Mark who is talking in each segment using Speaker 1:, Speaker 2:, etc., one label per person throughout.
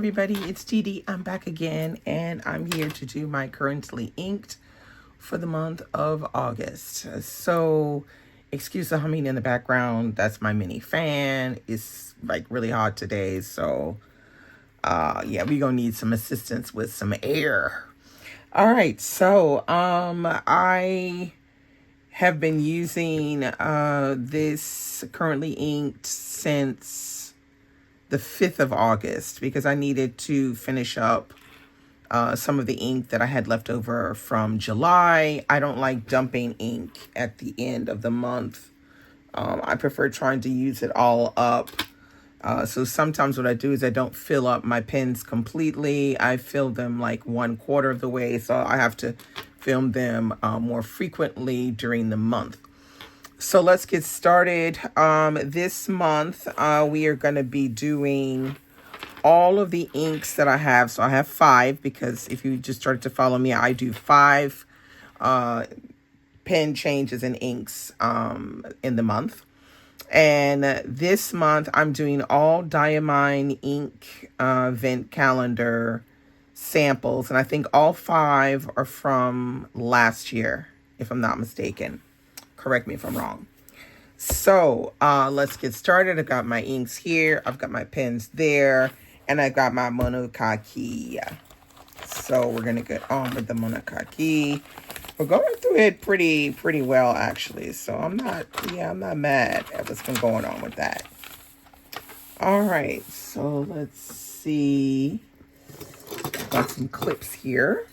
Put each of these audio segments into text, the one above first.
Speaker 1: everybody, it's TD. I'm back again, and I'm here to do my currently inked for the month of August. So, excuse the humming in the background. That's my mini fan. It's like really hot today, so yeah, we're gonna need some assistance with some air. All right, so I have been using this currently inked since the 5th of August because I needed to finish up some of the ink that I had left over from July. I don't like dumping ink at the end of the month. I prefer trying to use it all up. So sometimes what I do is I don't fill up my pens completely. I fill them like 1/4 of the way. So I have to film them more frequently during the month. So let's get started. This month, we are going to be doing all of the inks that I have. So I have 5 because if you just started to follow me, I do 5 pen changes and inks in the month. And this month, I'm doing all Diamine ink vent calendar samples. And I think all 5 are from last year, if I'm not mistaken. Correct me if I'm wrong. So let's get started. I've got my inks here. I've got my pens there. And I've got my monokaki. So we're going to get on with the monokaki. We're going through it pretty well, actually. So I'm not mad at what's been going on with that. All right. So let's see. I've got some clips here.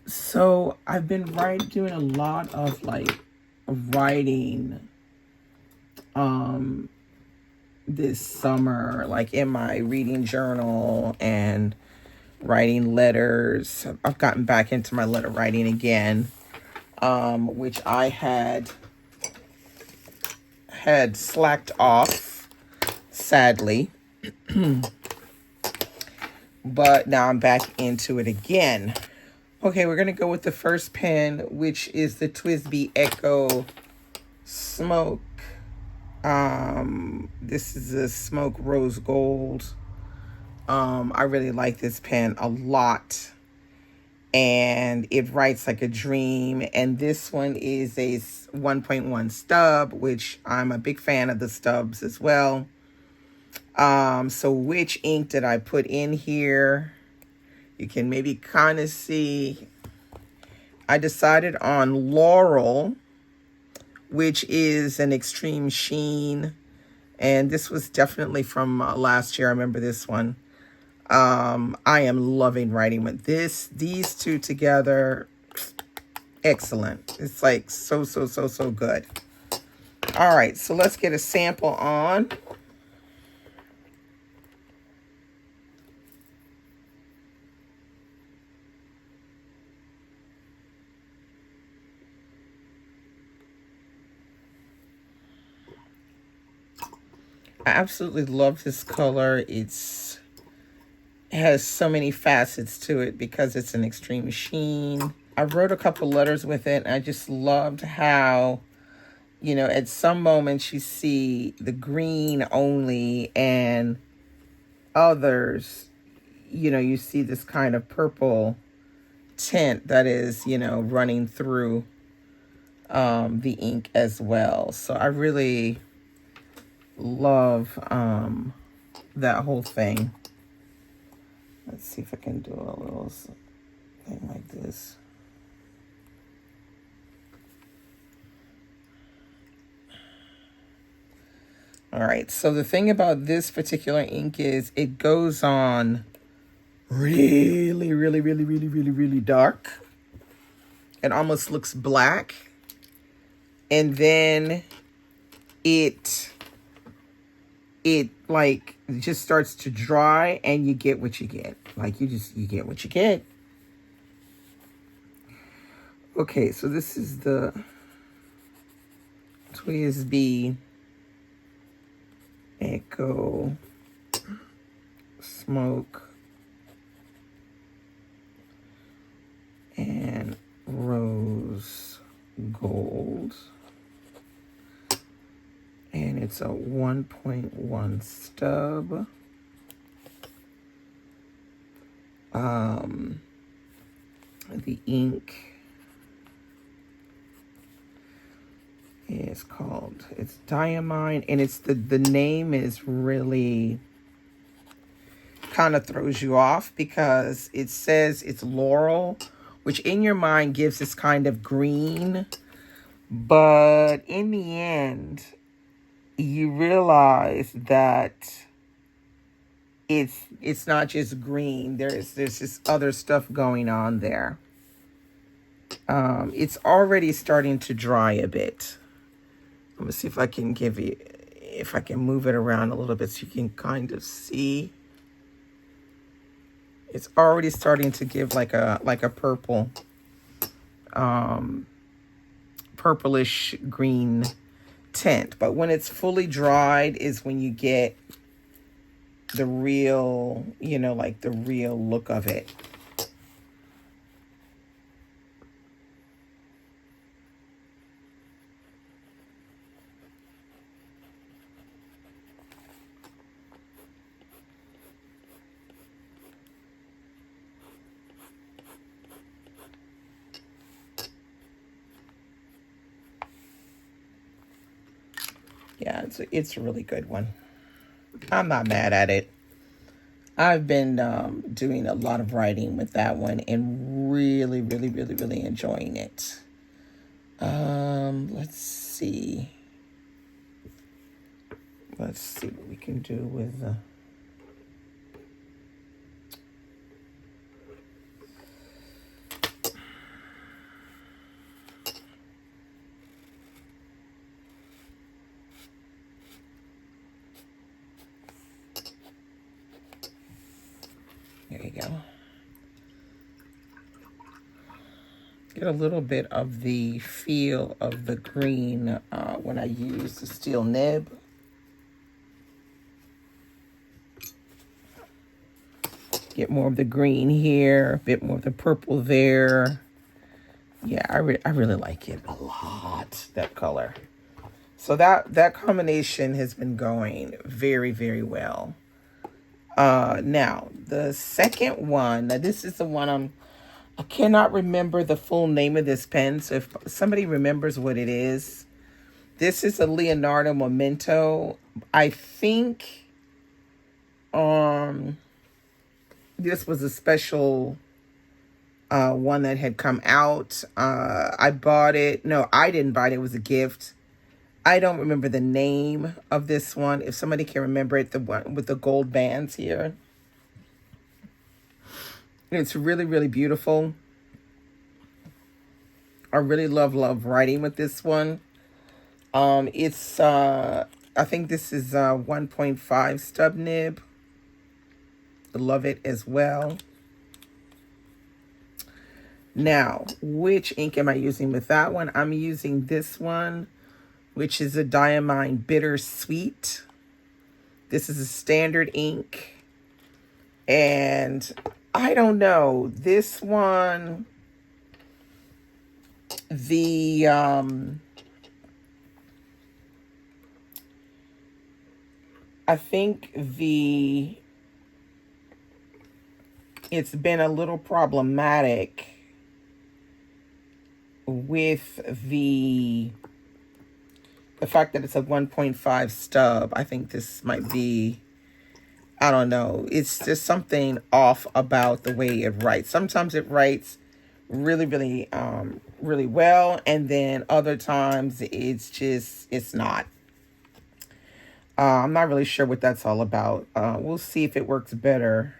Speaker 1: So I've been doing a lot of like writing this summer, like in my reading journal and writing letters. I've gotten back into my letter writing again, which I had slacked off, sadly. But now I'm back into it again. Okay, we're going to go with the first pen, which is the Twsbi Eco Smoke. This is a Smoke Rose Gold. I really like this pen a lot. And it writes like a dream. And this one is a 1.1 stub, which I'm a big fan of the stubs as well. So which ink did I put in here? You can maybe kind of see, I decided on Laurel, which is an extreme sheen. And this was definitely from last year. I remember this one. I am loving writing with these two together. Excellent. It's like so good. All right, so let's get a sample on. I absolutely love this color. It has so many facets to it because it's an extreme sheen. I wrote a couple letters with it, and I just loved how, you know, at some moments you see the green only, and others, you know, you see this kind of purple tint that is, you know, running through the ink as well. So I really love that whole thing. Let's see if I can do a little thing like this. All right, so the thing about this particular ink is it goes on really dark. It almost looks black. And then it like just starts to dry, and you get what you get. Like you get what you get. Okay, so this is the Twsbi Eco Smoke and Rose Gold. And it's a 1.1 stub. The ink is called, it's Diamine, and it's the name is really kind of throws you off because it says it's Laurel, which in your mind gives this kind of green, but in the end you realize that it's not just green. There's just other stuff going on there. It's already starting to dry a bit. Let me see if I can if I can move it around a little bit so you can kind of see. It's already starting to give like a purple, purplish green tint. But when it's fully dried is when you get the real, like the real look of it. Yeah, it's a really good one. I'm not mad at it. I've been doing a lot of writing with that one and really, really, really, really enjoying it. Let's see. Let's see what we can do with the... There you go. Get a little bit of the feel of the green when I use the steel nib. Get more of the green here, a bit more of the purple there. Yeah, I really like it a lot, that color. So that combination has been going very, very well. Now, the second one, now this is the one I cannot remember the full name of this pen. So if somebody remembers what it is, this is a Leonardo Momento. I think this was a special one that had come out. I bought it. No, I didn't buy it. It was a gift. I don't remember the name of this one. If somebody can remember it, the one with the gold bands here. It's really, really beautiful. I really love writing with this one. It's, I think this is 1.5 stub nib. I love it as well. Now, which ink am I using with that one? I'm using this one, which is a Diamine Bittersweet. This is a standard ink. And I don't know, this one, I think it's been a little problematic with the fact that it's a 1.5 stub. I think this might be, I don't know. It's just something off about the way it writes. Sometimes it writes really, really, really well. And then other times it's not. I'm not really sure what that's all about. We'll see if it works better.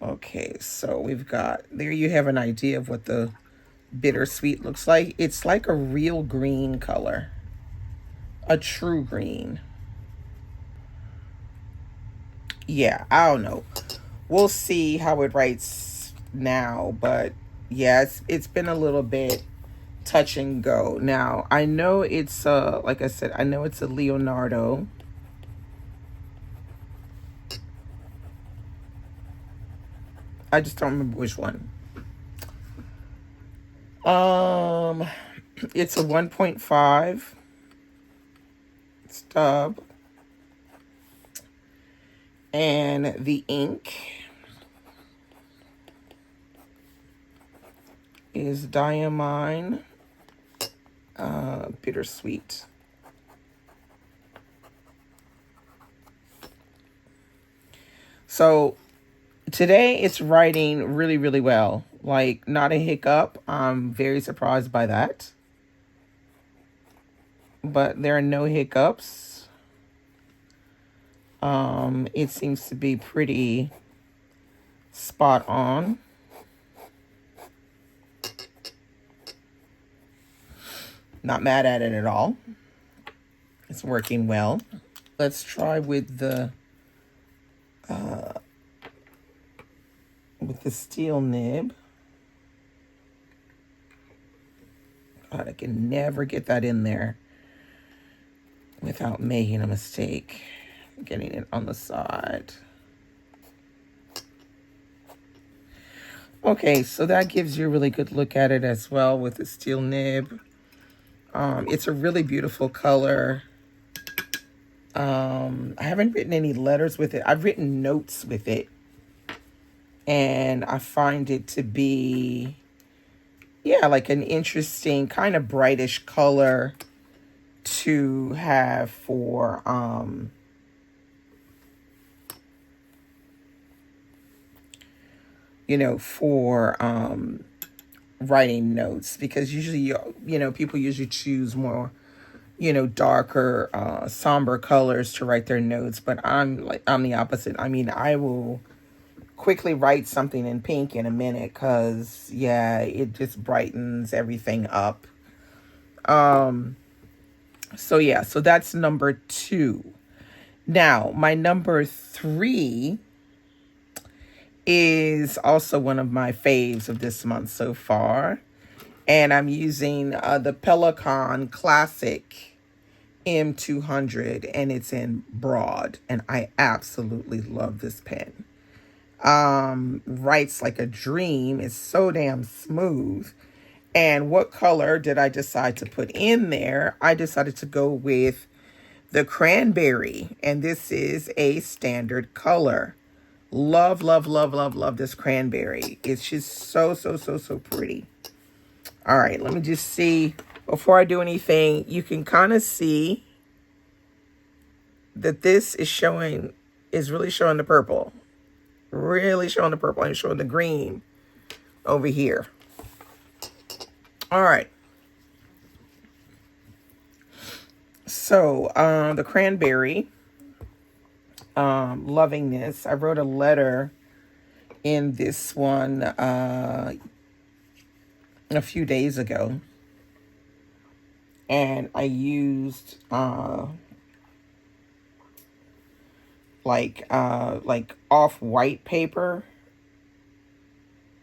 Speaker 1: Okay, so we've got, there you have an idea of what the Bittersweet looks like. It's like a real green color. A true green. Yeah, I don't know. We'll see how it writes now, but yeah, it's been a little bit touch and go. Now, I know it's like I said, I know it's a Leonardo. I just don't remember which one. It's a 1.5 stub. And the ink is Diamine Bittersweet. So today it's writing really, really well. Like, not a hiccup. I'm very surprised by that. But there are no hiccups. It seems to be pretty spot on. Not mad at it at all. It's working well. Let's try with the steel nib. God, I can never get that in there without making a mistake. Getting it on the side. Okay, so that gives you a really good look at it as well with the steel nib. It's a really beautiful color. I haven't written any letters with it. I've written notes with it. And I find it to be, yeah, like an interesting kind of brightish color to have for, for writing notes, because usually, people usually choose more, darker, somber colors to write their notes. But I'm the opposite. I mean, I will quickly write something in pink in a minute because, yeah, it just brightens everything up. So yeah, so that's number 2. Now, my number 3 is also one of my faves of this month so far. And I'm using the Pelican Classic M200, and it's in broad. And I absolutely love this pen. Writes like a dream. It's so damn smooth. And what color did I decide to put in there? I decided to go with the cranberry. And this is a standard color. Love, love, love, love, love this cranberry. It's just so, so, so, so pretty. All right, let me just see. Before I do anything, you can kind of see that this is really showing the purple. Really showing the purple and showing the green over here. All right. So, the cranberry, loving this. I wrote a letter in this one a few days ago. And I used like off-white paper.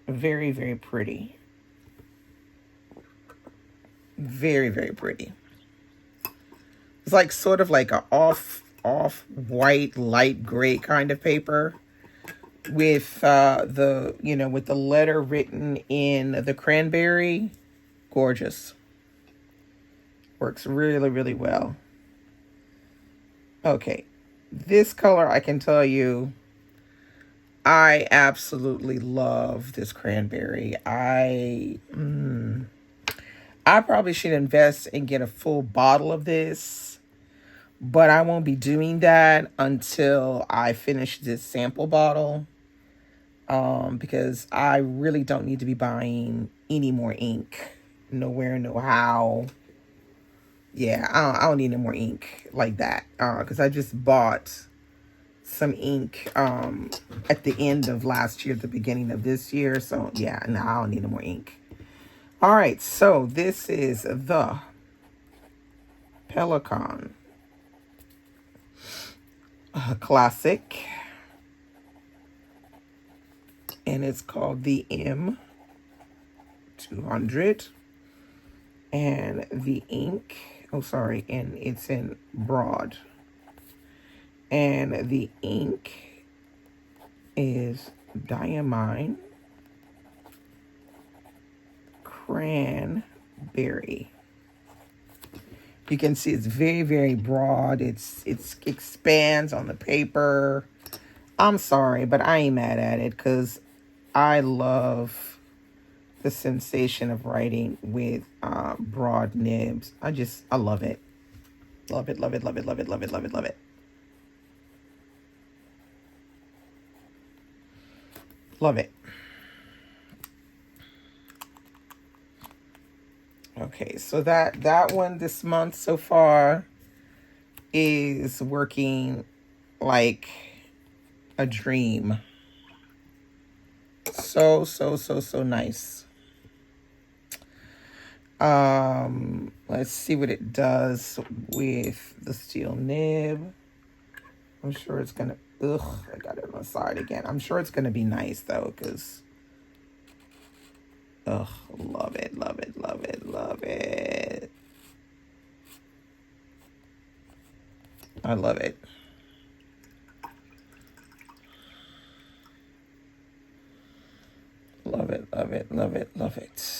Speaker 1: Very, very pretty. Very, very pretty. It's like sort of like a off-white, light gray kind of paper with with the letter written in the cranberry. Gorgeous. Works really, really well. Okay. This color, I can tell you, I absolutely love this cranberry. I probably should invest and get a full bottle of this, but I won't be doing that until I finish this sample bottle, because I really don't need to be buying any more ink. Nowhere, no how. Yeah, I don't need any more ink like that, because I just bought some ink at the end of last year, the beginning of this year. So yeah, no, I don't need any more ink. All right, so this is the Pelican Classic, and it's called the M200, and the ink, and it's in broad, and the ink is Diamine Cranberry. You can see it's very, very broad. It expands on the paper. I'm sorry, but I ain't mad at it because I love the sensation of writing with broad nibs. I love it. Love it, love it, love it, love it, love it, love it, love it. Love it. Okay, so that one this month so far is working like a dream. So nice. Let's see what it does with the steel nib. I'm sure it's gonna, I got it on the side again. I'm sure it's gonna be nice though, because love it, love it, love it, love it. I love it. Love it, love it, love it, love it.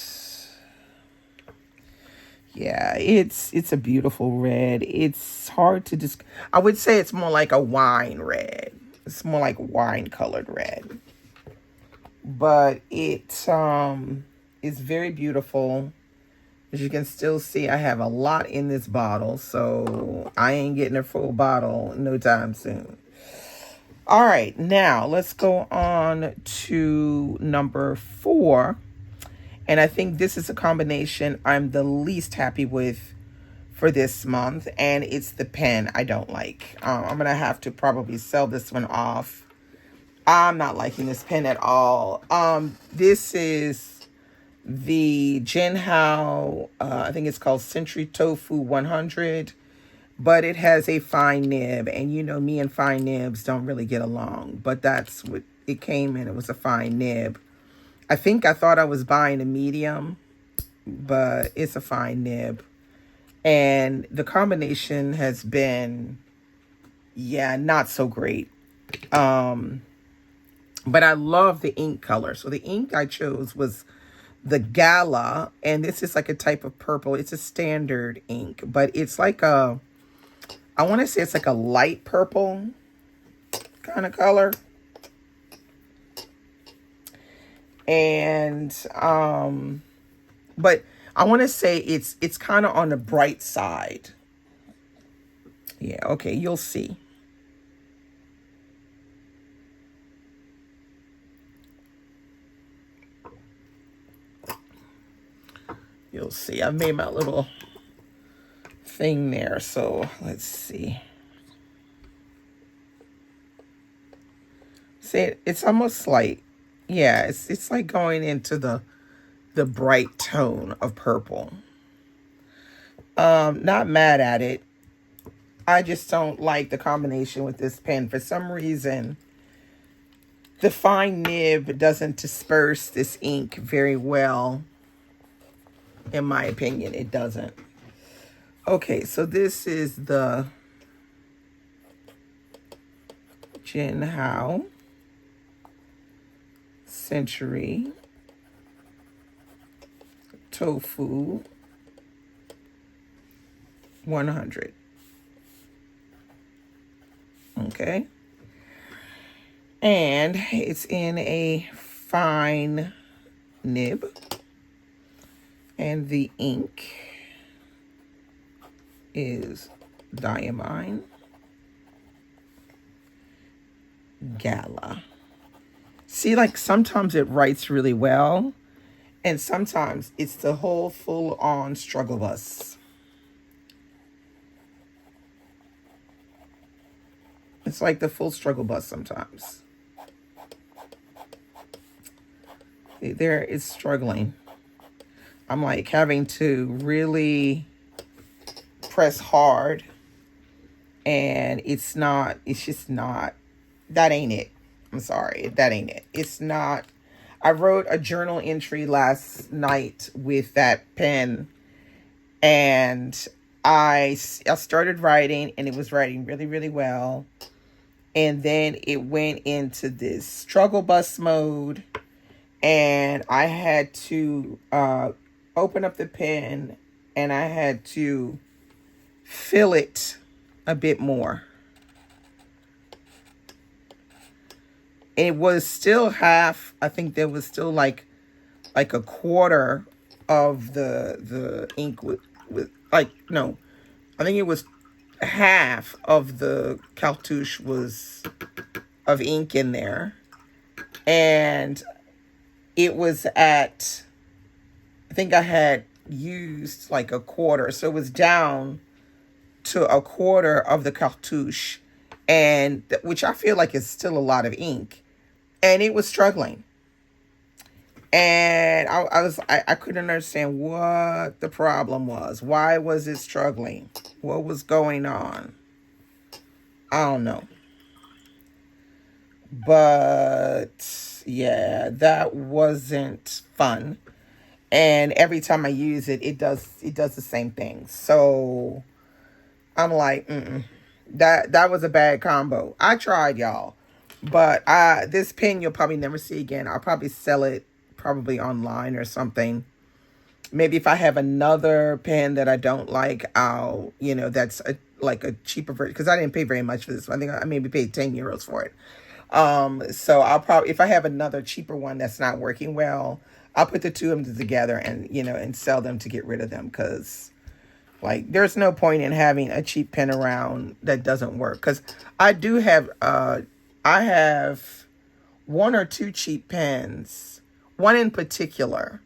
Speaker 1: Yeah, it's a beautiful red. It's hard to just, I would say it's more like a wine red. It's more like wine colored red. But it is very beautiful. As you can still see, I have a lot in this bottle, so I ain't getting a full bottle no time soon. All right, now let's go on to number 4. And I think this is a combination I'm the least happy with for this month, and it's the pen I don't like. I'm going to have to probably sell this one off. I'm not liking this pen at all. This is the Jinhao, I think it's called Century Tofu 100, but it has a fine nib, and you know me and fine nibs don't really get along, but that's what it came in. It was a fine nib. I thought I was buying a medium, but it's a fine nib. And the combination has been, not so great. But I love the ink color. So the ink I chose was the Gala, and this is like a type of purple. It's a standard ink, but it's like I want to say it's like a light purple kind of color. And but I want to say it's kind of on the bright side. Yeah, okay, you'll see. You'll see. I've made my little thing there, so let's see. See, it's almost like, it's like going into the bright tone of purple. Not mad at it. I just don't like the combination with this pen. For some reason, the fine nib doesn't disperse this ink very well. In my opinion, it doesn't. Okay, so this is the Jinhao Century Tofu 100. Okay. And it's in a fine nib. And the ink is Diamine Gala. See, like sometimes it writes really well, and sometimes it's the whole full-on struggle bus. It's like the full struggle bus sometimes. There is struggling. I'm like having to really press hard, and it's just not, that ain't it. I'm sorry, that ain't it. It's not. I wrote a journal entry last night with that pen, and I started writing, and it was writing really, really well. And then it went into this struggle bus mode, and I had to open up the pen, and I had to fill it a bit more. It was still half. I think there was still like a quarter of the ink with like, no, I think it was half of the cartouche was of ink in there. And it was at, I think I had used like a quarter. So it was down to a quarter of the cartouche, and which I feel like is still a lot of ink. And it was struggling. And I couldn't understand what the problem was. Why was it struggling? What was going on? I don't know. But yeah, that wasn't fun. And every time I use it, it does the same thing. So I'm like, that was a bad combo. I tried, y'all. But this pen you'll probably never see again. I'll probably sell it probably online or something. Maybe if I have another pen that I don't like, I'll, that's like a cheaper version. Because I didn't pay very much for this one. I think I maybe paid 10 euros for it. So I'll probably, if I have another cheaper one that's not working well, I'll put the two of them together and, and sell them to get rid of them. Because, like, there's no point in having a cheap pen around that doesn't work. Because I do have, I have one or two cheap pens, one in particular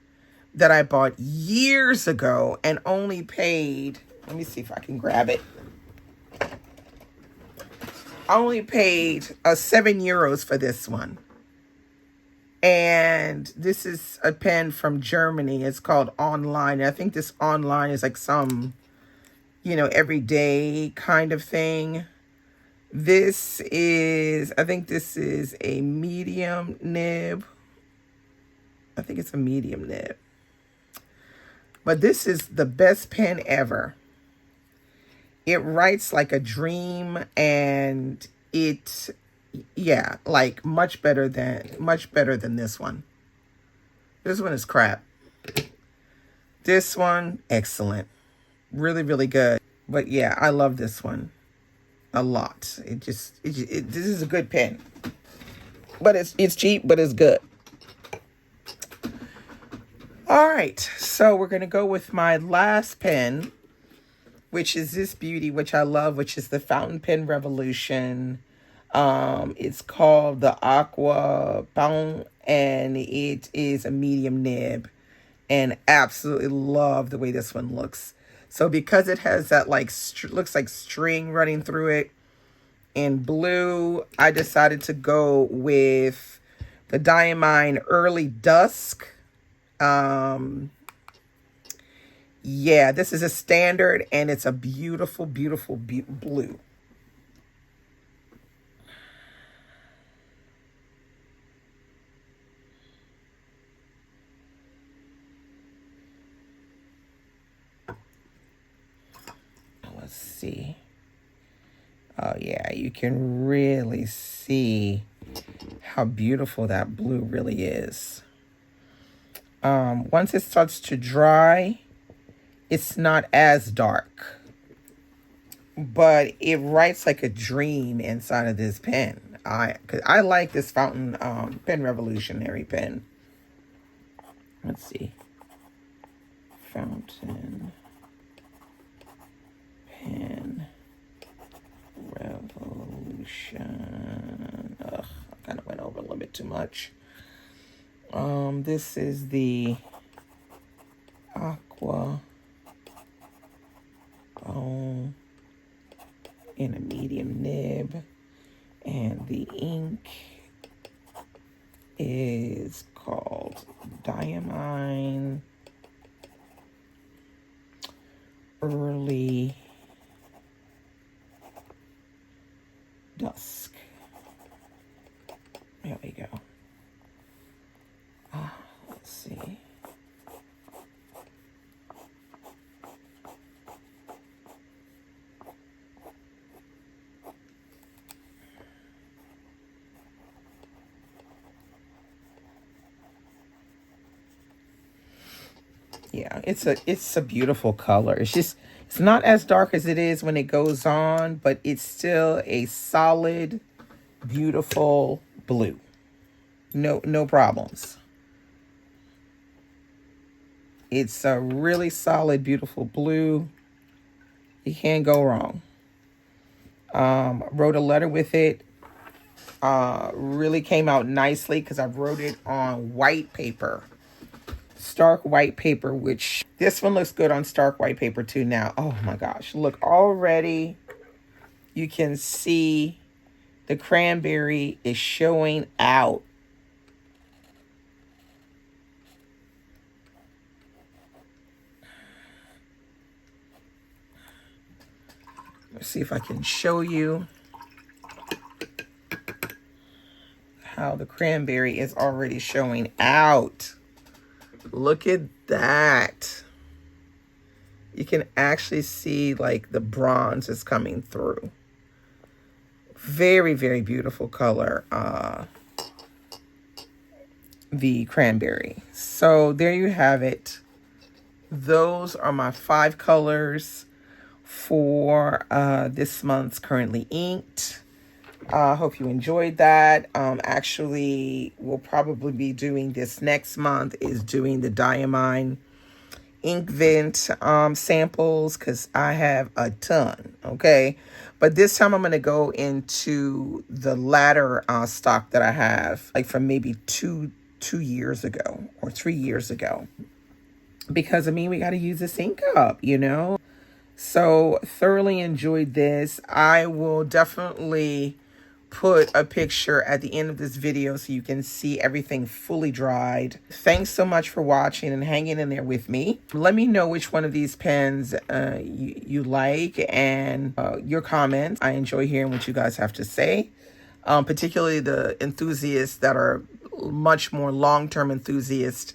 Speaker 1: that I bought years ago and only paid, let me see if I can grab it. I only paid 7 euros for this one. And this is a pen from Germany. It's called Online. I think this Online is like some, everyday kind of thing. This is, I think this is a medium nib. I think it's a medium nib. But this is the best pen ever. It writes like a dream, and yeah, like much better than this one. This one is crap. This one, excellent. Really, really good. But yeah, I love this one a lot. This is a good pen. But it's cheap, but it's good. All right, so we're going to go with my last pen, which is this beauty, which I love, which is the Fountain Pen Revolution. It's called the Aqua Fountain, and it is a medium nib, and absolutely love the way this one looks. So because it has that like looks like string running through it in blue, I decided to go with the Diamine Early Dusk. Yeah, this is a standard, and it's a beautiful, beautiful blue. Let's see. Oh yeah, you can really see how beautiful that blue really is. Once it starts to dry, it's not as dark, but it writes like a dream inside of this pen. I like this Fountain Pen Revolutionary pen. Let's see. Fountain Pen Revolution. Ugh, I kind of went over a little bit too much. This is the Aqua in a medium nib, and the ink is called Diamine Early Dusk. There we go. Let's see. Yeah, it's a beautiful color. It's It's not as dark as it is when it goes on, but it's still a solid, beautiful blue. No problems. It's a really solid, beautiful blue. You can't go wrong. Wrote a letter with it. Really came out nicely because I wrote it on white paper. Stark white paper, which this one looks good on stark white paper too now. Oh my gosh. Look, already you can see the cranberry is showing out. Let's see if I can show you how the cranberry is already showing out. Look at that. You can actually see like the bronze is coming through. Very, very beautiful color, the cranberry. So there you have it. Those are my 5 colors for this month's Currently Inked. Hope you enjoyed that. Actually, we'll probably be doing this next month is doing the Diamine Inkvent samples because I have a ton, okay? But this time I'm going to go into the latter stock that I have, like from maybe two years ago or 3 years ago. Because, I mean, we got to use this ink up, you know? So, thoroughly enjoyed this. I will definitely put a picture at the end of this video so you can see everything fully dried. Thanks so much for watching and hanging in there with me. Let me know which one of these pens you like and your comments. I enjoy hearing what you guys have to say, particularly the enthusiasts that are much more long-term enthusiasts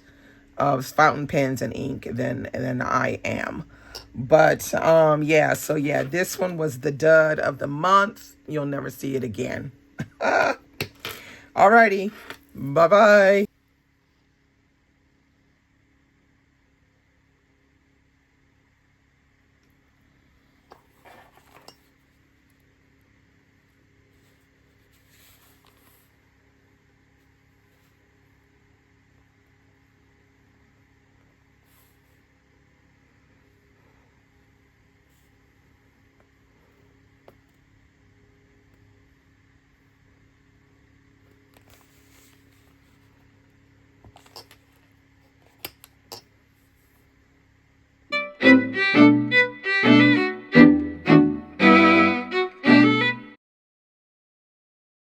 Speaker 1: of fountain pens and ink than I am. But yeah, so yeah, this one was the dud of the month. You'll never see it again. Alrighty, bye-bye.